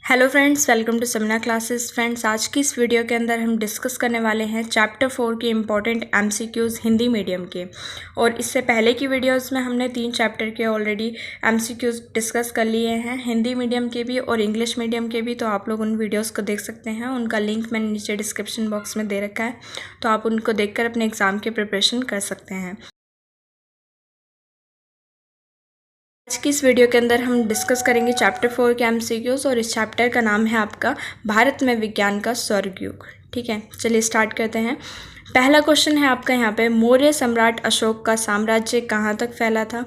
Hello friends, welcome to Samna classes. Friends, आज की इस वीडियो के अंदर हम डिस्कस करने वाले हैं चैप्टर 4 के इम्पॉर्टेंट एमसीक्यूज़ हिंदी मीडियम के। और इससे पहले की वीडियोस में हमने 3 चैप्टर के ऑलरेडी एमसीक्यूज़ डिस्कस कर लिए हैं, हिंदी मीडियम के भी और इंग्लिश मीडियम के भी। तो आप लोग उन वीडियोज़ को देख सकते हैं, उनका लिंक मैंने नीचे डिस्क्रिप्शन बॉक्स में दे रखा है, तो आप उनको देख अपने एग्ज़ाम की प्रिपरेशन कर सकते हैं। आज की इस वीडियो के अंदर हम डिस्कस करेंगे चैप्टर 4 के एमसीक्यूज़ और इस चैप्टर का नाम है आपका भारत में विज्ञान का स्वर्गयुग। ठीक है, चलिए स्टार्ट करते हैं। पहला क्वेश्चन है आपका यहाँ पे, मौर्य सम्राट अशोक का साम्राज्य कहाँ तक फैला था?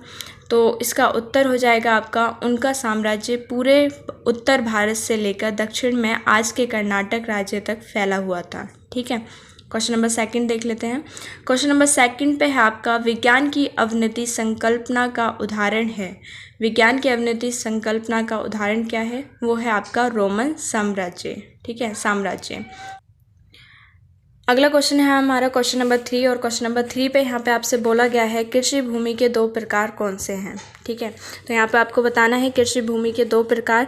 तो इसका उत्तर हो जाएगा आपका, उनका साम्राज्य पूरे उत्तर भारत से लेकर दक्षिण में आज के कर्नाटक राज्य तक फैला हुआ था। ठीक है, क्वेश्चन नंबर 2 देख लेते हैं। क्वेश्चन नंबर 2 पे है आपका, विज्ञान की अवनति संकल्पना का उदाहरण है। विज्ञान की अवनति संकल्पना का उदाहरण क्या है? वो है आपका रोमन साम्राज्य। ठीक है, साम्राज्य। अगला क्वेश्चन है हमारा क्वेश्चन नंबर 3 और क्वेश्चन नंबर 3 पे यहाँ पे आपसे बोला गया है कृषि भूमि के 2 प्रकार कौन से हैं। ठीक है, तो यहाँ पे आपको बताना है कृषि भूमि के 2 प्रकार।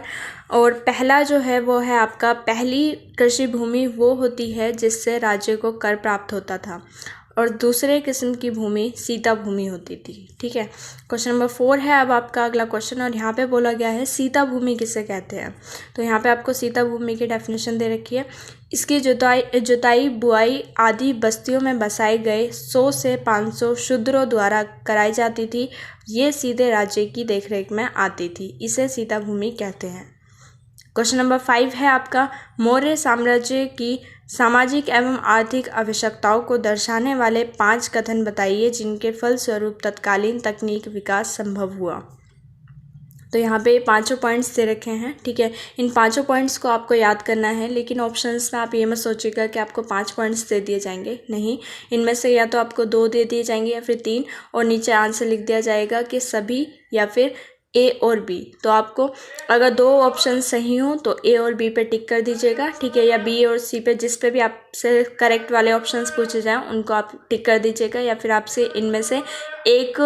और पहला जो है वो है आपका, पहली कृषि भूमि वो होती है जिससे राज्य को कर प्राप्त होता था, और दूसरे किस्म की भूमि सीता भूमि होती थी। ठीक है, क्वेश्चन नंबर 4 है अब आपका अगला क्वेश्चन, और यहाँ पे बोला गया है सीता भूमि किसे कहते हैं। तो यहाँ पे आपको सीता भूमि की डेफिनेशन दे रखी है। इसकी जुताई बुआई आदि बस्तियों में बसाए गए 100 से 500 शूद्रों द्वारा कराई जाती थी। ये सीधे राज्य की देखरेख में आती थी, इसे सीता भूमि कहते हैं। क्वेश्चन नंबर 5 है आपका, मौर्य साम्राज्य की सामाजिक एवं आर्थिक आवश्यकताओं को दर्शाने वाले 5 कथन बताइए जिनके फलस्वरूप तत्कालीन तकनीक विकास संभव हुआ। तो यहाँ पे 5 पॉइंट्स दे रखे हैं। ठीक है, इन 5 पॉइंट्स को आपको याद करना है, लेकिन ऑप्शंस में आप ये मत सोचिएगा कि आपको 5 पॉइंट्स दे दिए जाएंगे। नहीं, इनमें से या तो आपको 2 दे दिए जाएंगे या फिर 3, और नीचे आंसर लिख दिया जाएगा कि सभी या फिर ए और बी। तो आपको अगर 2 ऑप्शन सही हो तो ए और बी पे टिक कर दीजिएगा। ठीक है, या बी और सी पे, जिस पे भी आपसे करेक्ट वाले ऑप्शंस पूछे जाएं उनको आप टिक कर दीजिएगा, या फिर आपसे इनमें से एक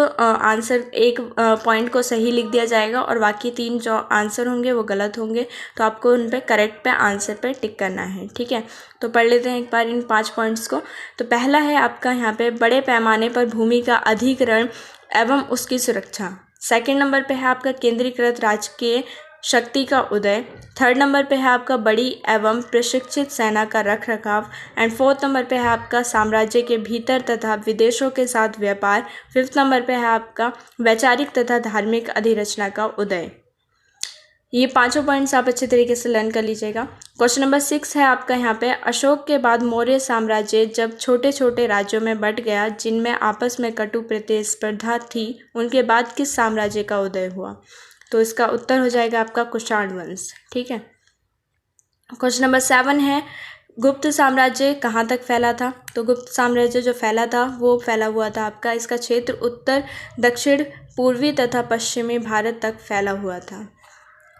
पॉइंट को सही लिख दिया जाएगा और बाकी 3 जो आंसर होंगे वो गलत होंगे। तो आपको उन पे करेक्ट पे आंसर पे टिक करना है। ठीक है, तो पढ़ लेते हैं एक बार इन 5 पॉइंट्स को। तो पहला है आपका यहाँ पे, बड़े पैमाने पर भूमि का अधिग्रहण एवं उसकी सुरक्षा। सेकंड नंबर पे है आपका, केंद्रीकृत राजकीय शक्ति का उदय। थर्ड नंबर पे है आपका, बड़ी एवं प्रशिक्षित सेना का रख रखाव। एंड 4th नंबर पे है आपका, साम्राज्य के भीतर तथा विदेशों के साथ व्यापार। 5th नंबर पे है आपका, वैचारिक तथा धार्मिक अधिरचना का उदय। ये 5 पॉइंट्स आप अच्छे तरीके से लर्न कर लीजिएगा। क्वेश्चन नंबर 6 है आपका यहाँ पे, अशोक के बाद मौर्य साम्राज्य जब छोटे छोटे राज्यों में बंट गया जिनमें आपस में कटु प्रतिस्पर्धा थी, उनके बाद किस साम्राज्य का उदय हुआ? तो इसका उत्तर हो जाएगा आपका कुषाण वंश। ठीक है, क्वेश्चन नंबर 7 है, गुप्त साम्राज्य कहाँ तक फैला था? तो गुप्त साम्राज्य जो फैला था वो फैला हुआ था आपका, इसका क्षेत्र उत्तर, दक्षिण, पूर्वी तथा पश्चिमी भारत तक फैला हुआ था।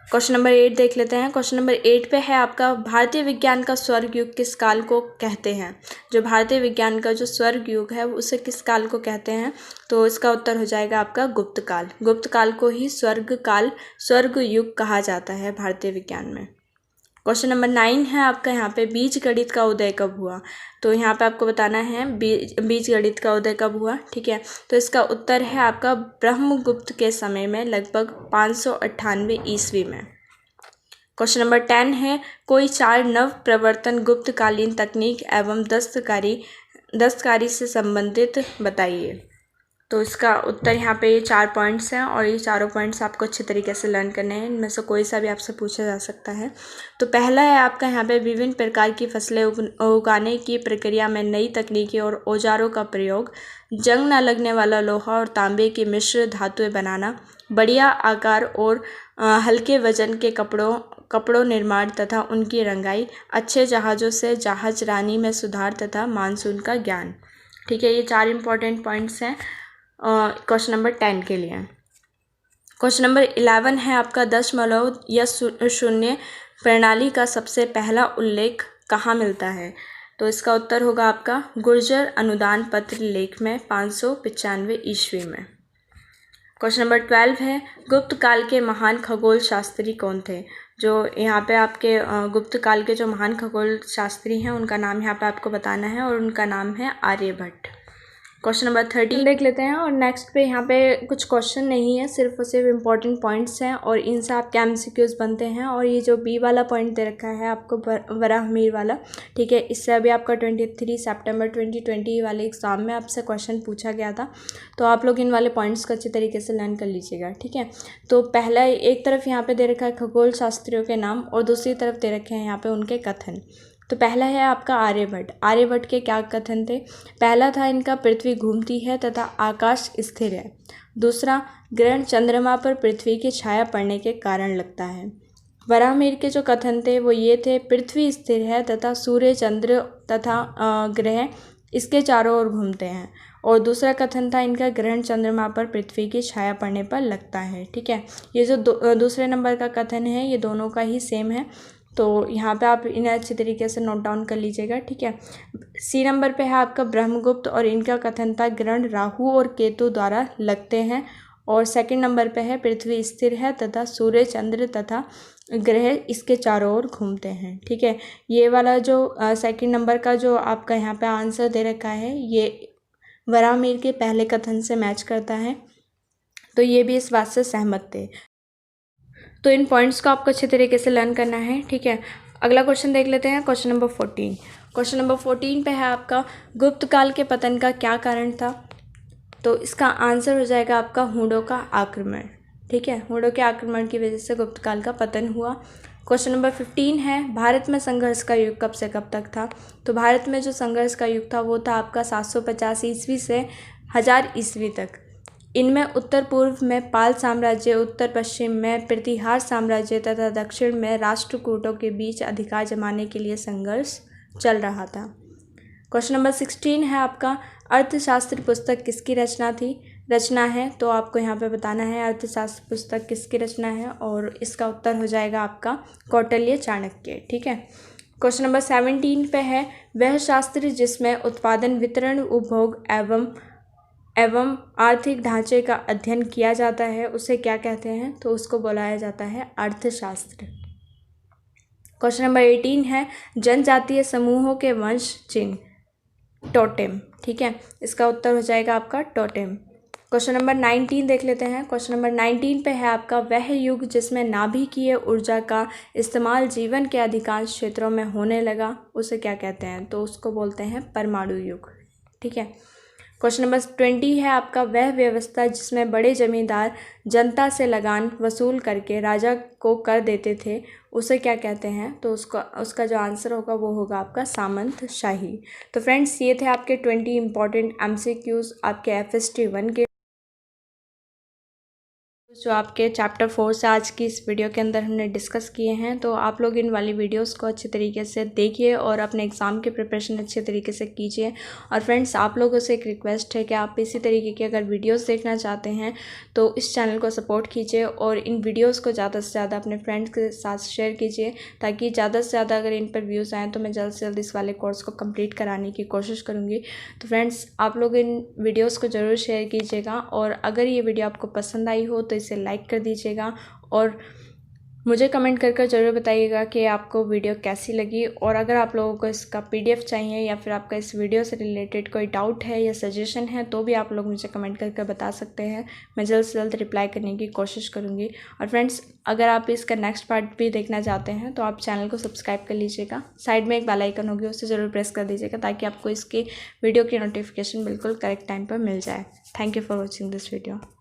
क्वेश्चन नंबर 8 देख लेते हैं। क्वेश्चन नंबर 8 पे है आपका, भारतीय विज्ञान का स्वर्ग युग किस काल को कहते हैं? जो भारतीय विज्ञान का जो स्वर्ग युग है उसे किस काल को कहते हैं? तो इसका उत्तर हो जाएगा आपका गुप्त काल। गुप्त काल को ही स्वर्ग काल, स्वर्ग युग कहा जाता है भारतीय विज्ञान में। क्वेश्चन नंबर 9 है आपका यहाँ पे, बीज गणित का उदय कब हुआ? तो यहाँ पे आपको बताना है बीज गणित का उदय कब हुआ। ठीक है, तो इसका उत्तर है आपका ब्रह्मगुप्त के समय में, लगभग 598 ईस्वी में। क्वेश्चन नंबर 10 है, कोई 4 नव प्रवर्तन गुप्तकालीन तकनीक एवं दस्तकारी से संबंधित बताइए। तो इसका उत्तर यहाँ पे ये 4 पॉइंट्स हैं, और ये चारों पॉइंट्स आपको अच्छे तरीके से लर्न करने हैं। इनमें से कोई सा भी आपसे पूछा जा सकता है। तो पहला है आपका यहाँ पे, विभिन्न प्रकार की फसलें उगाने की प्रक्रिया में नई तकनीकी और औजारों का प्रयोग। जंग न लगने वाला लोहा और तांबे की मिश्र धातुएं बनाना। बढ़िया आकार और हल्के वजन के कपड़ों निर्माण तथा उनकी रंगाई। अच्छे जहाज़ों से जहाजरानी में सुधार तथा मानसून का ज्ञान। ठीक है, ये 4 इंपॉर्टेंट पॉइंट्स हैं क्वेश्चन नंबर 10 के लिए। क्वेश्चन नंबर 11 है आपका, दशमलव या शून्य प्रणाली का सबसे पहला उल्लेख कहाँ मिलता है? तो इसका उत्तर होगा आपका गुर्जर अनुदान पत्र लेख में 595 ईस्वी में। क्वेश्चन नंबर 12 है, गुप्त काल के महान खगोल शास्त्री कौन थे? जो यहाँ पे आपके गुप्त काल के जो महान खगोल शास्त्री हैं उनका नाम यहाँ पे आपको बताना है और उनका नाम है आर्यभट्ट। क्वेश्चन नंबर 13 देख लेते हैं। और नेक्स्ट पे यहाँ पे कुछ क्वेश्चन नहीं है, सिर्फ और सिर्फ इम्पॉर्टेंट पॉइंट्स हैं और इनसे आपके एमसीक्यूज बनते हैं। और ये जो बी वाला पॉइंट दे रखा है आपको वराहमिहिर वाला, ठीक है, इससे अभी आपका 23 सितंबर 2020 वाले एग्ज़ाम में आपसे क्वेश्चन पूछा गया था। तो आप लोग इन वाले पॉइंट्स को अच्छी तरीके से लर्न कर लीजिएगा, ठीक है। तो पहला एक तरफ यहाँ पे दे रखा है खगोल शास्त्रियों के नाम और दूसरी तरफ दे रखे हैं यहाँ पे उनके कथन। तो पहला है आपका आर्यभट्ट। आर्यभट्ट के क्या कथन थे? पहला था इनका पृथ्वी घूमती है तथा आकाश स्थिर है। दूसरा, ग्रहण चंद्रमा पर पृथ्वी की छाया पड़ने के कारण लगता है। वराहमिहिर के जो कथन थे वो ये थे, पृथ्वी स्थिर है तथा सूर्य चंद्र तथा ग्रह इसके चारों ओर घूमते हैं। और दूसरा कथन था इनका, ग्रहण चंद्रमा पर पृथ्वी की छाया पड़ने पर लगता है, ठीक है। ये जो दूसरे नंबर का कथन है ये दोनों का ही सेम है, तो यहाँ पे आप इन्हें अच्छी तरीके से नोट डाउन कर लीजिएगा, ठीक है। सी नंबर पे है आपका ब्रह्मगुप्त और इनका कथन था, ग्रहण राहु और केतु द्वारा लगते हैं। और सेकंड नंबर पे है, पृथ्वी स्थिर है तथा सूर्य चंद्र तथा ग्रह इसके चारों ओर घूमते हैं, ठीक है। ये वाला जो सेकंड नंबर का जो आपका यहाँ पे आंसर दे रखा है ये वराहमिहिर के पहले कथन से मैच करता है, तो ये भी इस बात से सहमत थे। तो इन पॉइंट्स को आपको अच्छे तरीके से लर्न करना है, ठीक है। अगला क्वेश्चन देख लेते हैं, क्वेश्चन नंबर 14। क्वेश्चन नंबर 14 पे है आपका, गुप्त काल के पतन का क्या कारण था? तो इसका आंसर हो जाएगा आपका हूणों का आक्रमण, ठीक है। हूणों के आक्रमण की वजह से गुप्त काल का पतन हुआ। क्वेश्चन नंबर 15 है, भारत में संघर्ष का युग कब से कब तक था? तो भारत में जो संघर्ष का युग था वो था आपका 750 ईस्वी से 1000 ईस्वी तक। इनमें उत्तर पूर्व में पाल साम्राज्य, उत्तर पश्चिम में प्रतिहार साम्राज्य तथा दक्षिण में राष्ट्रकूटों के बीच अधिकार जमाने के लिए संघर्ष चल रहा था। क्वेश्चन नंबर 16 है आपका, अर्थशास्त्र पुस्तक किसकी रचना है? तो आपको यहाँ पे बताना है अर्थशास्त्र पुस्तक किसकी रचना है और इसका उत्तर हो जाएगा आपका कौटिल्य चाणक्य, ठीक है। क्वेश्चन नंबर 17 पे है, वह शास्त्र जिसमें उत्पादन, वितरण, उपभोग एवं आर्थिक ढांचे का अध्ययन किया जाता है उसे क्या कहते हैं? तो उसको बुलाया जाता है अर्थशास्त्र। क्वेश्चन नंबर 18 है, जनजातीय समूहों के वंश चिन्ह, टोटेम, ठीक है। इसका उत्तर हो जाएगा आपका टोटेम। क्वेश्चन नंबर 19 देख लेते हैं। क्वेश्चन नंबर 19 पे है आपका, वह युग जिसमें नाभिकीय ऊर्जा का इस्तेमाल जीवन के अधिकांश क्षेत्रों में होने लगा उसे क्या कहते हैं? तो उसको बोलते हैं परमाणु युग, ठीक है। क्वेश्चन नंबर 20 है आपका, वह व्यवस्था जिसमें बड़े जमींदार जनता से लगान वसूल करके राजा को कर देते थे उसे क्या कहते हैं? तो उसका जो आंसर होगा वो होगा आपका सामंतशाही। तो फ्रेंड्स, ये थे आपके 20 इंपॉर्टेंट एमसीक्यूज आपके FST 1 के, जो आपके चैप्टर 4 से आज की इस वीडियो के अंदर हमने डिस्कस किए हैं। तो आप लोग इन वाली वीडियोस को अच्छे तरीके से देखिए और अपने एग्ज़ाम की प्रिपरेशन अच्छे तरीके से कीजिए। और फ्रेंड्स, आप लोगों से एक रिक्वेस्ट है कि आप इसी तरीके की अगर वीडियोस देखना चाहते हैं तो इस चैनल को सपोर्ट कीजिए और इन वीडियोज़ को ज़्यादा से ज़्यादा अपने फ्रेंड्स के साथ शेयर कीजिए, ताकि ज़्यादा से ज़्यादा अगर इन पर व्यूज़ आएँ तो मैं जल्द से जल्द इस वाले कोर्स को कम्प्लीट कराने की कोशिश करूँगी। तो फ्रेंड्स, आप लोग इन वीडियोज़ को ज़रूर शेयर कीजिएगा और अगर ये वीडियो आपको पसंद आई हो तो इसे लाइक कर दीजिएगा और मुझे कमेंट कर ज़रूर बताइएगा कि आपको वीडियो कैसी लगी। और अगर आप लोगों को इसका PDF चाहिए या फिर आपका इस वीडियो से रिलेटेड कोई डाउट है या सजेशन है तो भी आप लोग मुझे कमेंट करके बता सकते हैं। मैं जल्द से जल्द रिप्लाई करने की कोशिश करूँगी। और फ्रेंड्स, अगर आप इसका नेक्स्ट पार्ट भी देखना चाहते हैं तो आप चैनल को सब्सक्राइब कर लीजिएगा। साइड में एक बेल आइकन होगी, उसे ज़रूर प्रेस कर दीजिएगा ताकि आपको इसकी वीडियो की नोटिफिकेशन बिल्कुल करेक्ट टाइम पर मिल जाए। Thank you for watching this video.